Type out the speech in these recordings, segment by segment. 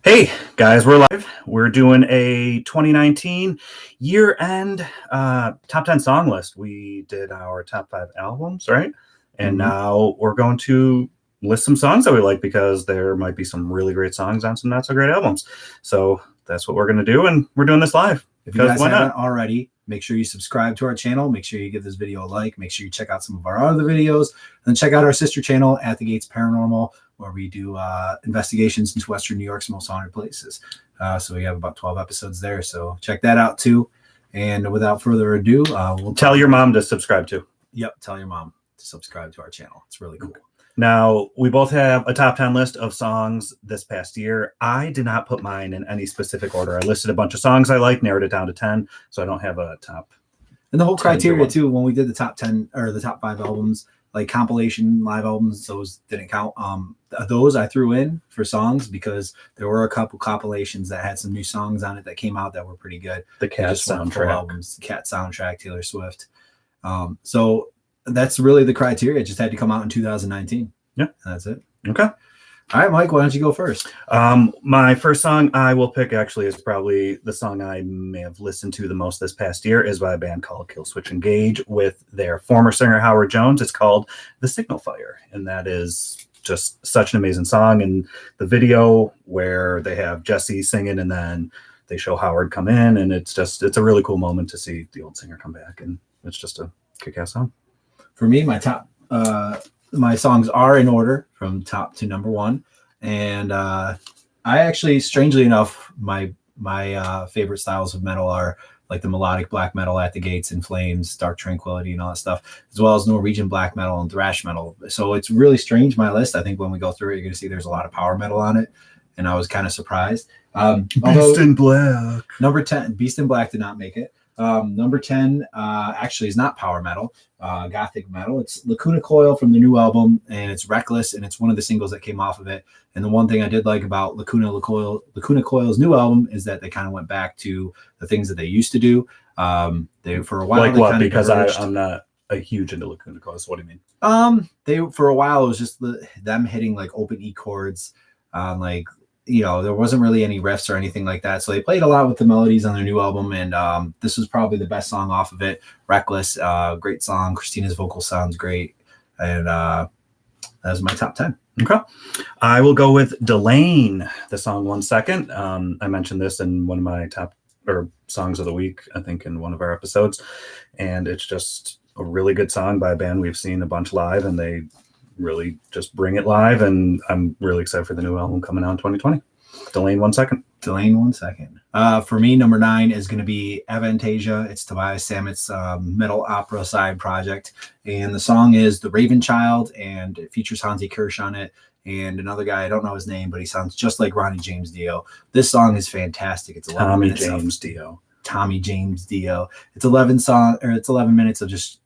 Hey guys, we're live. We're doing a 2019 year-end top 10 song list. We did our top 5 albums, right? And now we're going to list some songs that we like because there might be some really great songs on some not so great albums. So that's what we're going to do, and we're doing this live. If you guys haven't already, make sure you subscribe to our channel. Make sure you give this video a like. Make sure you check out some of our other videos. And then check out our sister channel, At the Gates Paranormal, where we do investigations into Western New York's most haunted places. So we have about 12 episodes there. So check that out too. And without further ado, we'll tell your mom to subscribe too. Yep, tell your mom to subscribe to our channel. It's really cool. Now, we both have a top 10 list of songs this past year. I did not put mine in any specific order. I listed a bunch of songs I like, narrowed it down to 10, so I don't have a top. And the whole criteria, too, when we did the top 10 or the top 5 albums, like compilation live albums, those didn't count. Those I threw in for songs because there were a couple compilations that had some new songs on it that came out that were pretty good. The Cat soundtrack. Albums, Cat soundtrack, Taylor Swift. So that's really the criteria. It just had to come out in 2019. Yeah, that's it. Okay. All right, Mike, why don't you go first? My first song I will pick actually is probably the song I may have listened to the most this past year, is by a band called Kill Switch Engage with their former singer Howard Jones. It's called The Signal Fire, and that is just such an amazing song. And the video where they have Jesse singing and then they show Howard come in, and it's a really cool moment to see the old singer come back, and it's just a kick-ass song. For me, my songs are in order from top to number one. And I actually, strangely enough, my favorite styles of metal are like the melodic black metal, At the Gates, In Flames, Dark Tranquility, and all that stuff, as well as Norwegian black metal and thrash metal. So it's really strange, my list. I think when we go through it, you're going to see there's a lot of power metal on it. And I was kind of surprised. Beast in Black. Number 10, Beast in Black did not make it. Number 10 actually is not power metal, gothic metal. It's Lacuna Coil from the new album, and it's Reckless, and it's one of the singles that came off of it. And the one thing I did like about Lacuna Coil's new album is that they kind of went back to the things that they used to do. They for a while, like what? Because I'm not a huge into Lacuna Coil. So what do you mean? They for a while it was just them hitting like open E chords, like. There wasn't really any riffs or anything like that. So they played a lot with the melodies on their new album. And this was probably the best song off of it. Reckless, great song. Christina's vocal sounds great. And that was my top 10. Okay. I will go with Delane, the song 1 Second. I mentioned this in one of my top songs of the week, I think in one of our episodes. And it's just a really good song by a band we've seen a bunch live, and they really just bring it live, and I'm really excited for the new album coming out in 2020. Delane 1 Second. Delane 1 Second. For me, number 9 is going to be Avantasia. It's Tobias Sammet's metal opera side project, and the song is The Raven Child, and it features Hansi Kirsch on it and another guy, I don't know his name, but he sounds just like Ronnie James Dio. This song is fantastic. It's 11 Tommy minutes James Dio. Tommy James Dio. It's 11 minutes of just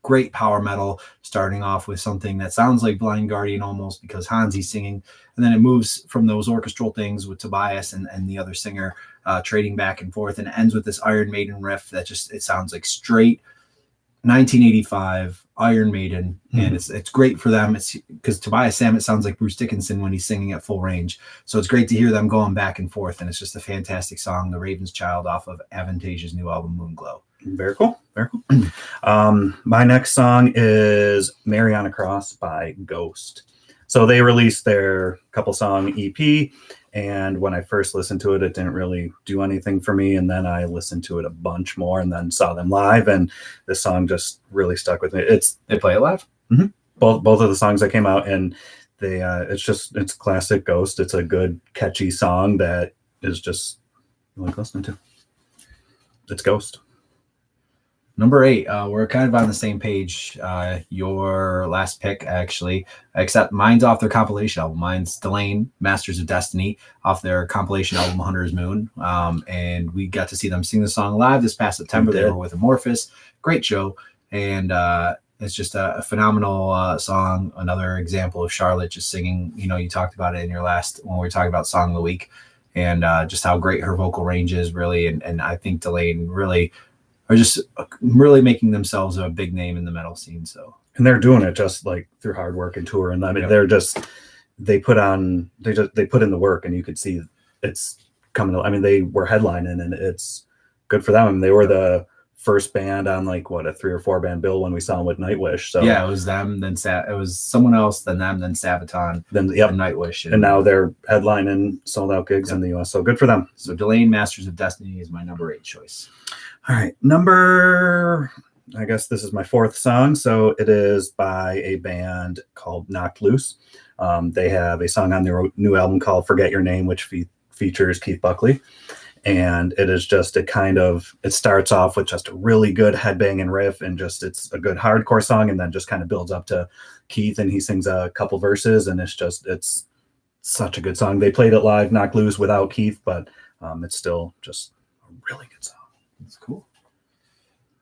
great power metal, starting off with something that sounds like Blind Guardian almost because Hansi's singing, and then it moves from those orchestral things with Tobias and the other singer trading back and forth, and it ends with this Iron Maiden riff that it sounds like straight 1985 Iron Maiden, and it's great for them. It's because Tobias Sammet sounds like Bruce Dickinson when he's singing at full range, so it's great to hear them going back and forth, and it's just a fantastic song. The Raven's Child off of Avantasia's new album Moonglow. Very cool. Very cool. My next song is Mariana Cross by Ghost. So they released their couple song EP, and when I first listened to it, it didn't really do anything for me. And then I listened to it a bunch more and then saw them live, and this song just really stuck with me. They play it live? Mm-hmm. Both of the songs that came out, and it's classic Ghost. It's a good, catchy song that is just like listening to. It's Ghost. Number 8, we're kind of on the same page. Your last pick, actually, except mine's off their compilation album. Mine's Delane, Masters of Destiny, off their compilation album Hunter's Moon. And we got to see them sing the song live this past September. They were with Amorphous. Great show. And it's just a phenomenal song. Another example of Charlotte just singing. You talked about it in your last, when we were talking about Song of the Week, and just how great her vocal range is, really. And I think Delane really are just really making themselves a big name in the metal scene. So, and they're doing it just like through hard work and tour. And I mean, they put in the work, and you could see it's coming to, I mean, they were headlining, and it's good for them. I mean, they were the first band on like what, a 3 or 4 band bill when we saw them with Nightwish. So yeah, it was them, then it was someone else, then them, then Sabaton, then and Nightwish, and now they're headlining sold out gigs in the US. So good for them. So Delane, Masters of Destiny is my number 8 choice. All right, I guess this is my 4th song. So it is by a band called Knocked Loose. They have a song on their new album called Forget Your Name, which features Keith Buckley. And it is just it starts off with just a really good headbanging riff, and just it's a good hardcore song, and then just kind of builds up to Keith, and he sings a couple verses, and it's such a good song. They played it live, Knocked Loose, without Keith, but it's still just a really good song. That's cool.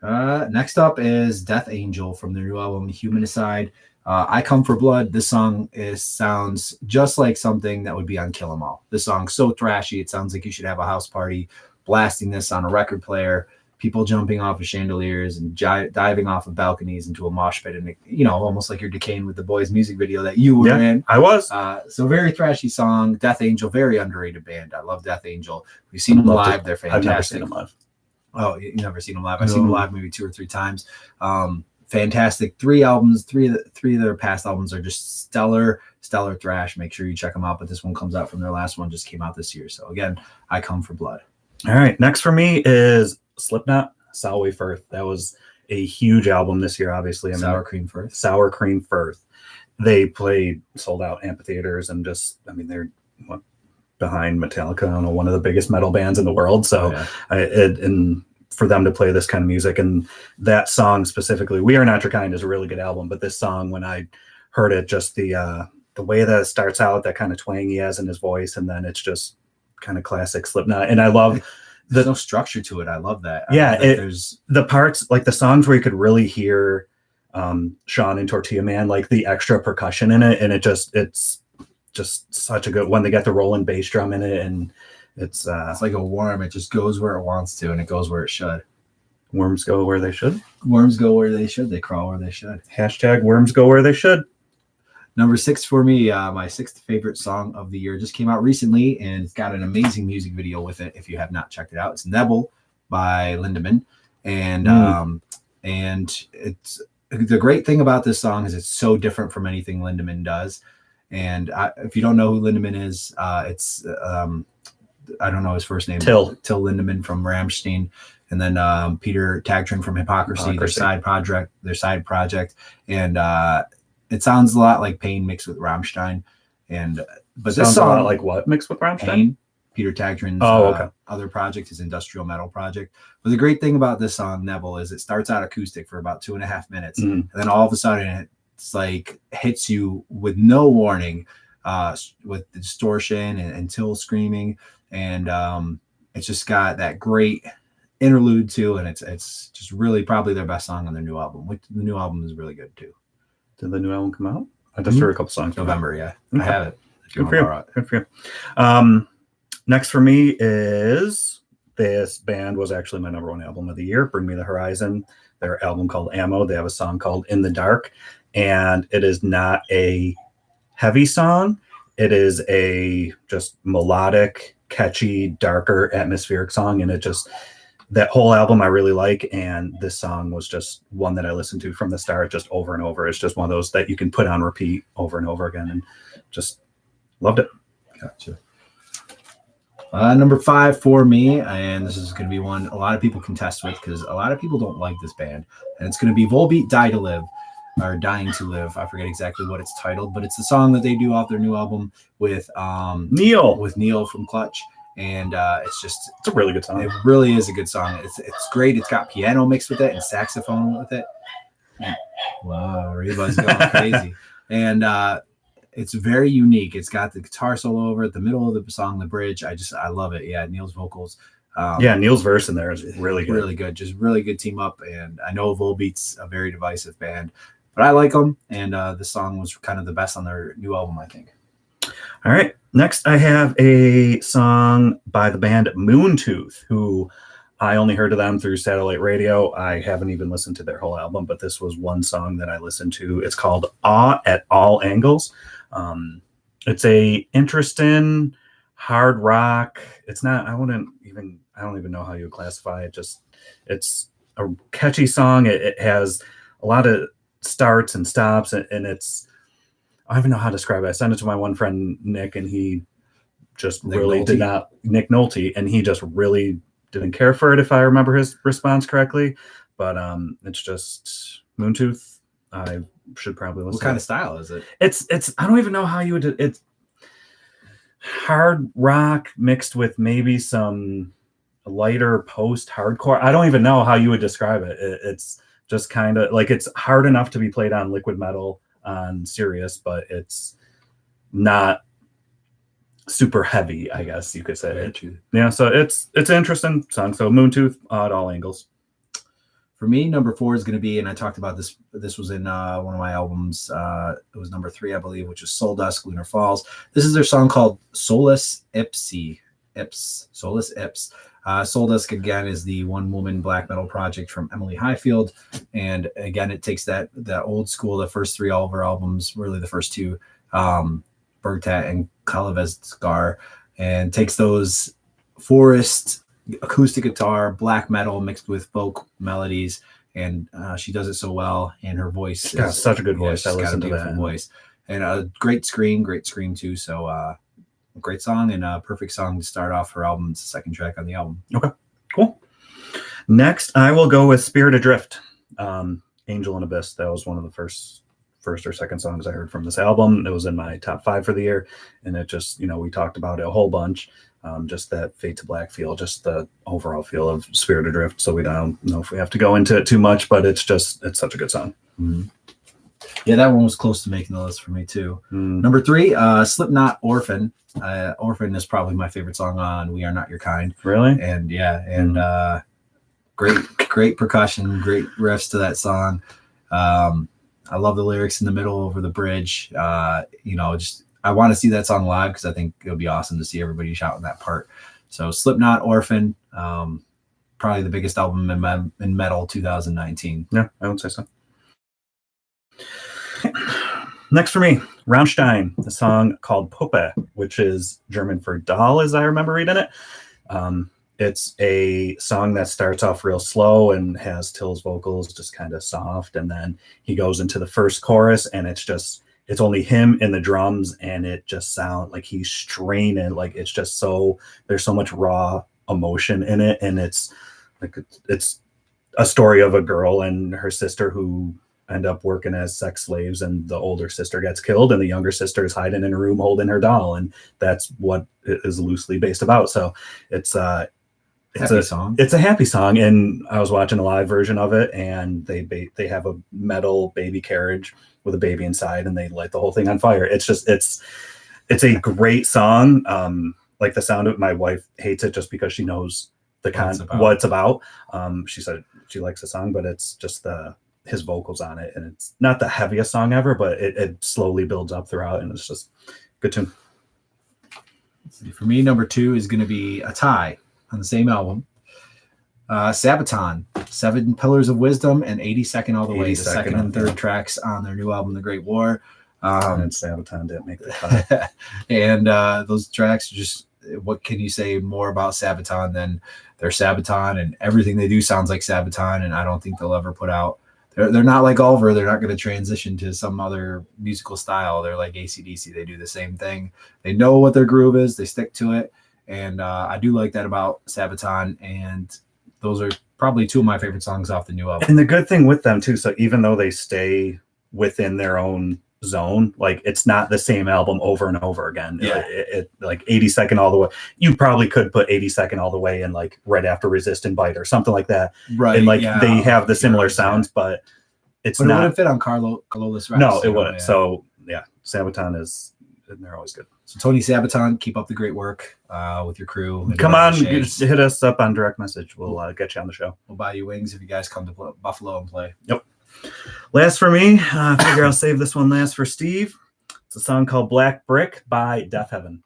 Next up is Death Angel from their new album Humanicide. I Come for Blood. This song sounds just like something that would be on Kill 'Em All. This song's so thrashy. It sounds like you should have a house party blasting this on a record player, people jumping off of chandeliers and diving off of balconies into a mosh pit, and almost like you're decaying with the Boys music video that you were in. I was. So very thrashy song. Death Angel, very underrated band. I love Death Angel. We've seen them live. They're fantastic. I've never seen them live. Oh, you've never seen them live? I've seen them live maybe 2 or 3 times. Fantastic. 3 albums. Three of their past albums are just stellar thrash. Make sure you check them out. But this one comes out from their last one, just came out this year. So again, I Come for Blood. All right. Next for me is Slipknot, Solway Firth. That was a huge album this year, obviously. I mean, Sour Cream Firth. Sour Cream Firth. They played sold out amphitheaters, and they're behind Metallica, I don't know, one of the biggest metal bands in the world. So and for them to play this kind of music, and that song specifically, We Are Not Your Kind, is a really good album. But this song, when I heard it, just the way that it starts out, that kind of twang he has in his voice, and then it's just kind of classic Slipknot. And I love there's no structure to it. I love that. There's the parts, like the songs where you could really hear Sean and Tortilla Man, like the extra percussion in it, and it's just such a good one. They got the rolling bass drum in it, and it's like a worm. It just goes where it wants to, and it goes where it should. Worms go where they should. Worms go where they should. They crawl where they should. # worms go where they should. Number 6 for me, my 6th favorite song of the year, just came out recently, and it's got an amazing music video with it. If you have not checked it out, it's Nebel by Lindemann, and it's the great thing about this song is it's so different from anything Lindemann does. And if you don't know who Lindemann is, it's I don't know his first name. Till Lindemann from Rammstein, and then Peter Tagtrin from Hypocrisy. Their side project, and it sounds a lot like Pain mixed with Rammstein. But this song, a lot like what mixed with Rammstein? Pain, Peter Tagtrin's other project, his industrial metal project. But the great thing about this song, Nebel, is it starts out acoustic for about 2.5 minutes, and then all of a sudden it's like hits you with no warning, with the distortion and Till screaming, and it's just got that great interlude too, and it's just really probably their best song on their new album. The new album is really good too. Did the new album come out? I just heard a couple songs. November, yeah. Okay. I have it. Good for you. Next for me is, this band was actually my number 1 album of the year, Bring Me the Horizon. Their album called Ammo. They have a song called In the Dark, and it is not a heavy song. It is a just melodic, catchy, darker, atmospheric song, and that whole album I really like, and this song was just one that I listened to from the start, just over and over. It's just one of those that you can put on repeat over and over again, and just loved it. Gotcha. Number 5 for me, and this is going to be one a lot of people contest with because a lot of people don't like this band, and it's going to be Volbeat Die to Live, or Dying to Live. I forget exactly what it's titled, but it's the song that they do off their new album with Neil from Clutch. And it's a really good song. It really is a good song. It's great. It's got piano mixed with it and saxophone with it. Wow, Reba's going crazy. And it's very unique. It's got the guitar solo over at the middle of the song, the bridge. I love it. Yeah, Neil's vocals. Neil's verse in there is really good. Really good. Just really good team up. And I know Volbeat's a very divisive band, but I like them. And the song was kind of the best on their new album, I think. All right. Next, I have a song by the band Moontooth, who I only heard of them through satellite radio. I haven't even listened to their whole album, but this was one song that I listened to. It's called Awe at All Angles. It's a interesting hard rock. It's not. I don't even know how you would classify it. Just it's a catchy song. It has a lot of starts and stops, and it's. I don't even know how to describe it. I sent it to my one friend Nick, and he just did not. Nick Nolte, and he just really didn't care for it, if I remember his response correctly. But it's just Moontooth. I should probably listen. What kind of style is it? It's. I don't even know how you would. It's hard rock mixed with maybe some lighter post-hardcore. I don't even know how you would describe it. It's just kind of like it's hard enough to be played on Liquid Metal on Sirius, but it's not super heavy, I guess you could say. Yeah, so it's an interesting song. So Moontooth at all angles. For me, number 4 is going to be, and I talked about this. This was in one of my albums. It was number 3, I believe, which is Suldusk, Lunar Falls. This is their song called Solus Ipsi. Solus Ips. Suldusk, again, is the one-woman black metal project from Emily Highfield. And again, it takes that old school, the first 3 Oliver albums, really the first 2, Bergtat and Kalavezgar, and takes those forest acoustic guitar, black metal mixed with folk melodies, and she does it so well. And her voice is such a good voice. I listen to that voice, and a great scream too. So a great song and a perfect song to start off her album. It's the second track on the album. Okay, cool. Next, I will go with Spirit Adrift, Angel and Abyss. That was one of the first or second songs I heard from this album. It was in my top 5 for the year, and it just, we talked about it a whole bunch. Just that Fade to Black feel, just the overall feel of Spirit Adrift. So we don't know if we have to go into it too much, but it's such a good song. Mm-hmm. Yeah, that one was close to making the list for me too. Number 3, Slipknot, Orphan. Orphan is probably my favorite song on We Are Not Your Kind. Really? And great percussion, great riffs to that song. I love the lyrics in the middle over the bridge. I want to see that song live because I think it'll be awesome to see everybody shouting that part. So Slipknot, Orphan, probably the biggest album in metal 2019. Yeah, I would say so. Next for me, Rammstein, a song called Puppe, which is German for doll, as I remember reading it. It's a song that starts off real slow and has Till's vocals just kind of soft, and then he goes into the first chorus, and it's only him and the drums, and it just sounds like he's straining. Like it's just there's so much raw emotion in it, and it's a story of a girl and her sister who end up working as sex slaves, and the older sister gets killed, and the younger sister is hiding in a room holding her doll, and that's what it is loosely based about. So it's a happy song, and I was watching a live version of it, and they have a metal baby carriage with a baby inside, and they light the whole thing on fire. It's a great song. Like the sound of it, my wife hates it just because she knows what it's about. She said she likes the song, but it's just his vocals on it, and it's not the heaviest song ever, but it slowly builds up throughout, and it's just good tune. For me, number 2 is going to be a tie on the same album. Sabaton, 7 Pillars of Wisdom and 82nd All the Way, the second and third tracks on their new album, The Great War. And Sabaton didn't make the cut. And those tracks, just what can you say more about Sabaton than they're Sabaton, and everything they do sounds like Sabaton, and I don't think they'll ever put out. They're not like Oliver. They're not going to transition to some other musical style. They're like AC/DC. They do the same thing. They know what their groove is. They stick to it. And I do like that about Sabaton. And those are probably 2 of my favorite songs off the new album. And the good thing with them too, so even though they stay within their own zone, like it's not the same album over and over again. Yeah. It like 82nd All the Way. You probably could put 82nd All the Way in like right after Resist and Bite or something like that. Right. And like they have the similar sounds, but it's not. It wouldn't fit on Carolus Rex. No, it wouldn't. Yeah. So yeah, Sabaton they're always good. So Tony Sabaton, keep up the great work with your crew. Come on, hit us up on direct message. We'll get you on the show. We'll buy you wings if you guys come to Buffalo and play. Yep. Last for me, I figure I'll save this one last for Steve. It's a song called Black Brick by Deaf Heaven.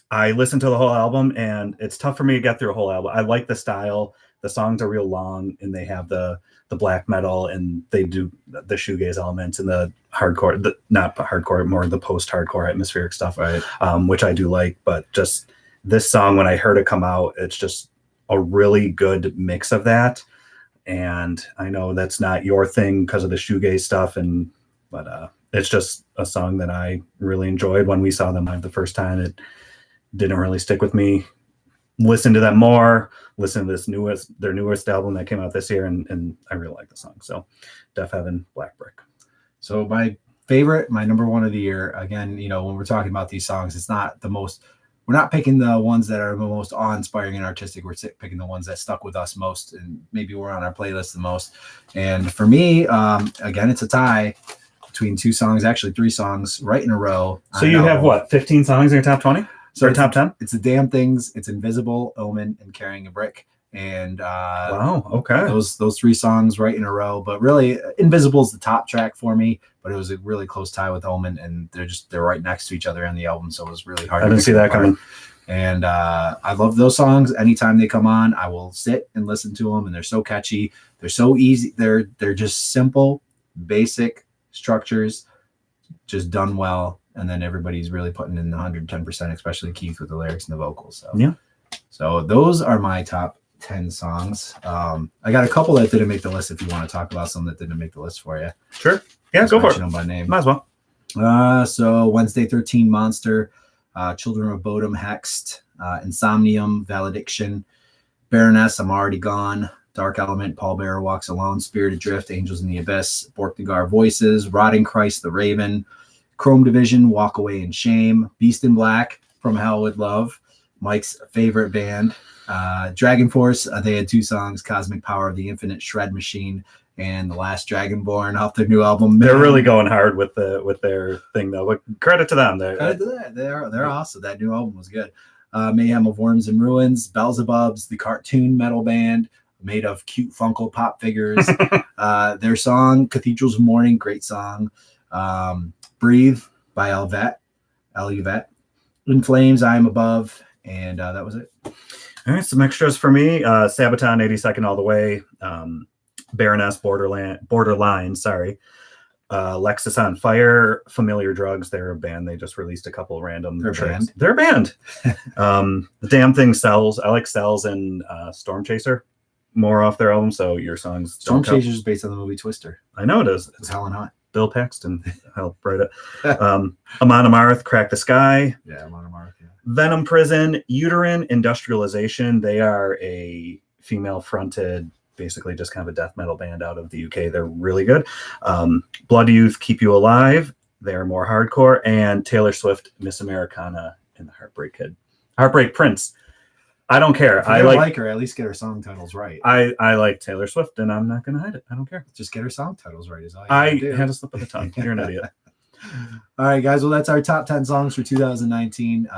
I listened to the whole album, and it's tough for me to get through a whole album. I like the style. The songs are real long, and they have the black metal, and they do the shoegaze elements and the hardcore, not hardcore, more the post-hardcore atmospheric stuff, Right. Which I do like. But just this song, when I heard it come out, it's just a really good mix of that. And I know that's not your thing because of the shoegaze stuff, but it's just a song that I really enjoyed when we saw them live the first time. It didn't really stick with me. Listen to them more. Listen to their newest album that came out this year, and I really like the song. So, Deaf Heaven, Black Brick. So my favorite, my number one of the year. Again, when we're talking about these songs, it's not the most. We're not picking the ones that are the most awe-inspiring and artistic. We're picking the ones that stuck with us most, and maybe we're on our playlist the most. And for me, again, it's a tie between two songs, actually 3 songs right in a row. So you have what, 15 songs in your top 20? So top 10? It's the Damn Things, it's Invisible, Omen, and Carrying a Brick. And wow, okay. Those 3 songs right in a row. But really, Invisible is the top track for me, but it was a really close tie with Omen, and they're right next to each other on the album, so it was really hard. I didn't see that coming. And I love those songs. Anytime they come on, I will sit and listen to them, and they're so catchy. They're so easy. They're just simple, basic structures, just done well. And then everybody's really putting in the 110%, especially Keith with the lyrics and the vocals. So yeah. So those are my top 10 songs. I got a couple that didn't make the list. If you want to talk about some that didn't make the list for you, sure. Yeah, just go for it. Them by name. Might as well. So Wednesday 13, Monster, Children of Bodom, Hexed, Insomnium, Valediction, Baroness, I'm Already Gone, Dark Element, Paul Bearer Walks Alone, Spirit Adrift, Angels in the Abyss, Borknagar Voices, Rotting Christ, The Raven, Chrome Division, Walk Away in Shame, Beast in Black, From Hell with Love, Mike's favorite band, Dragon Force. They had 2 songs, Cosmic Power of the Infinite Shred Machine, and The Last Dragonborn off their new album. They're really going hard with their thing, though. But credit to them. They're awesome. That new album was good. Mayhem of Worms and Ruins, Beelzebubs, the cartoon metal band made of cute Funko Pop figures. Their song, Cathedrals of Morning, great song. Breathe by Elvet. In Flames, I Am Above, and that was it. All right, some extras for me. Sabaton, 82nd All the Way. Baroness, Borderline, sorry. Lexus on Fire, Familiar Drugs. They're a band. They just released a couple random tracks. They're a band. The Damn Thing, Cells. I like Cells and Storm Chaser more off their album, so your songs. Storm Chaser is based on the movie Twister. I know it is. It's Helen Hunt. Bill Paxton helped write it. Amon Amarth, Crack the Sky. Yeah, Amon Amarth. Yeah. Venom Prison, Uterine Industrialization. They are a female-fronted, basically just kind of a death metal band out of the UK. They're really good. Blood Youth, Keep You Alive. They're more hardcore. And Taylor Swift, Miss Americana, and the Heartbreak Kid. Heartbreak Prince. I don't care. I like her. At least get her song titles right. I like Taylor Swift, and I'm not going to hide it. I don't care. Just get her song titles right. Is all I had a slip of the tongue. You're an idiot. All right, guys. Well, that's our top 10 songs for 2019.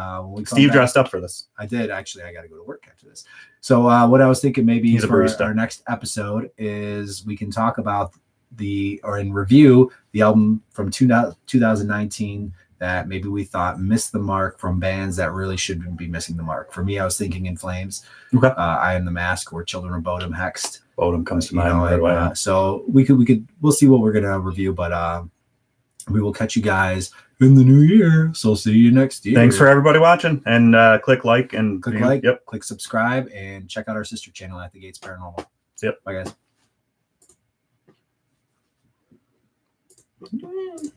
Steve dressed up for this. I did. Actually, I got to go to work after this. So what I was thinking maybe for our next episode is we can talk about review the album from 2019 that maybe we thought missed the mark from bands that really shouldn't be missing the mark. For me, I was thinking In Flames, I Am the Mask, or Children of Bodom, Hexed. Bodom comes to mind right away. So we'll see what we're gonna review, but we will catch you guys in the new year. So see you next year. Thanks for everybody watching, and click like and click subscribe, and check out our sister channel at The Gates Paranormal. Yep. Bye, guys.